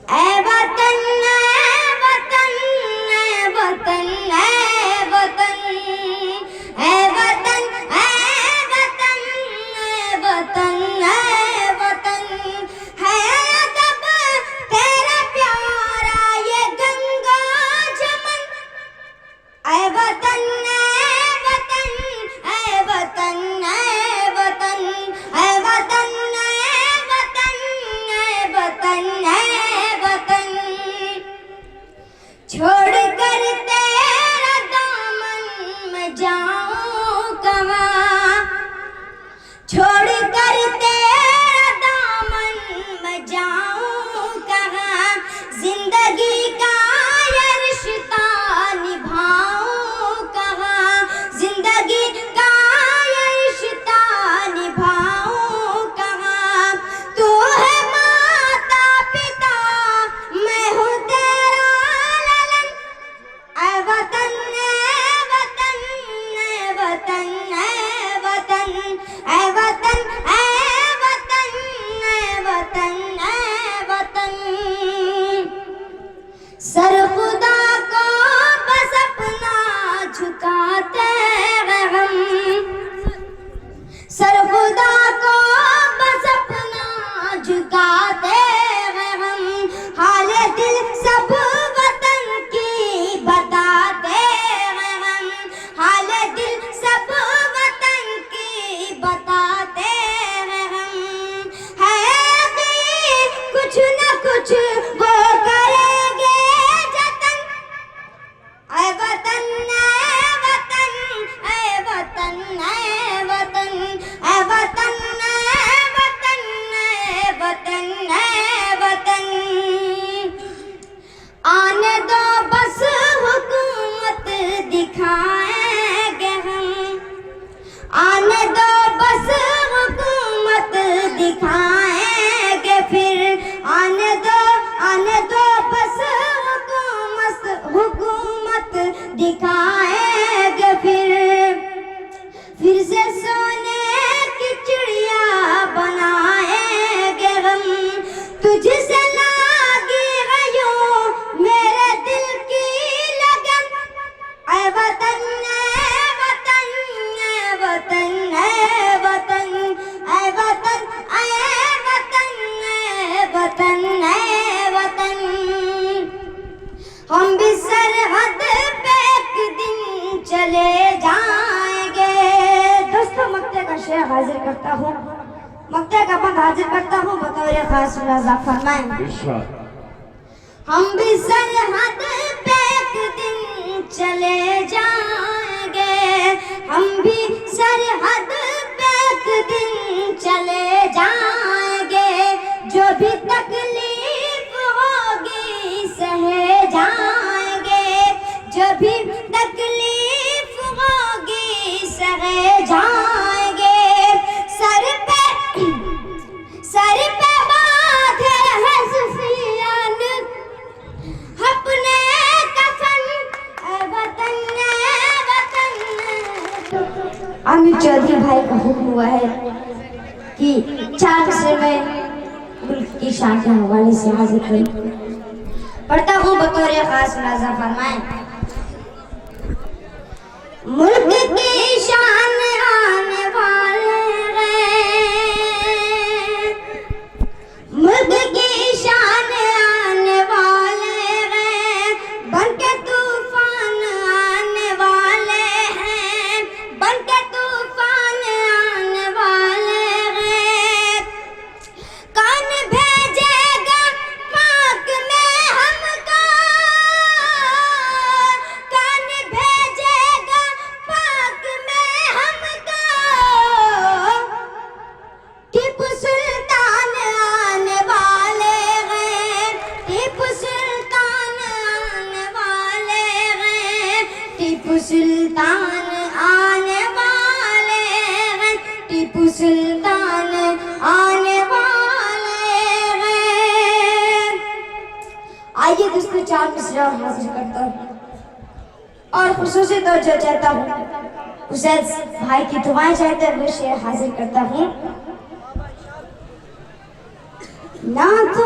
ऐ वतन ऐ वतन ऐ वतन ऐ वतन ऐ वतन ऐ वतन ऐ वतन ऐ वतन है अदब तेरा प्यारा ये गंगा जमन। ऐ वतन ऐ वतन ऐ वतन ऐ वतन ऐ वतन ऐ वतन ऐ वतन ऐ वतन छोड़ कर तेरा दामन मैं जाऊं कहाँ, छोड़ कर तेरा दामन मैं जाऊं कहाँ, जिंदगी का ये रिश्ता निभाऊं कहाँ, जिंदगी का ये रिश्ता निभाऊं कहाँ। तू है माता पिता मैं हूँ तेरा लालन। ऐ वतन ऐ वतन ऐ वतन ऐ वतन ऐ वतन ऐ वतन ऐ वतन ऐ वतन सर खुदा को बस अपना झुकाते हैं हम, सर खुदा को बस अपना झुकाते हैं हम, हाल दिल सब वतन की बताते हैं हम, हाल दिल सब वतन की बताते हैं हम। है कि कुछ न कुछ वो करेंगे जतन। ऐ वतन ऐ वतन ऐ वतन ऐ वतन ऐ वतन ऐ वतन ऐ वतन ऐ वतन आने दो बस हुकूमत दिखाएंगे हम, आने दो बस हुकूमत दिखाएंगे फिर, आने दो बस हुकूमत दिखाएंगे फिर से सोने की चिड़िया बनाएंगे हम। तुझसे लागी है यूं मेरे दिल की लगन। ऐ वतन ऐ वतन ऐ वतन ऐ वतन ऐ वतन ऐ वतन ऐ वतन ऐ वतन हम भी सरहद पे एक दिन चले जाएंगे। दोस्तों मक्ते का शेर हाजिर करता हूँ, मक्ते का बंद हाजिर करता हूँ बतौर खास रज़ा फरमाएं। हम भी सरहद पे एक दिन चले जाएंगे, हम भी सरहद पे एक दिन चले जाएंगे, जो भी तकलीफ होगी सहे जाएंगे, जो भी तकलीफ होगी सहे जाएंगे। सर पे बांधे है सुफियान अपने कफन। ऐ वतन ऐ वतन। आमिर चौधरी भाई का हुक्म हुआ है कि 4 मिसरे में मुल्क की शान के हवाले से हाजिर करें। पढ़ता हूँ बतौर खास मुलाज़ा फरमाएं। मुल्क की शान आने वाले हैं, मुल्क की शान आने वाले हैं, बनके तूफान आने वाले हैं, बनके तूफान आने वाले हैं। कौन भेजेगा पाक में हमको, कौन भेजेगा पाक में हमको। टीपू सुल्तान आने वाले हैं, टीपू सुल्तान आने वाले हैं, टीपू सुल्तान आने वाले हैं, टीपू सुल्तान आने वाले हैं। आइए दोस्तों 4 मिसरा हाजिर करता हूँ और खुसूसी तवज्जो चाहता हूँ हुसैन भाई की दुआएं चाहते हुए शेर हाजिर करता हूँ। ना तो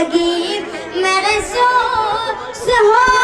लगी महसूस हो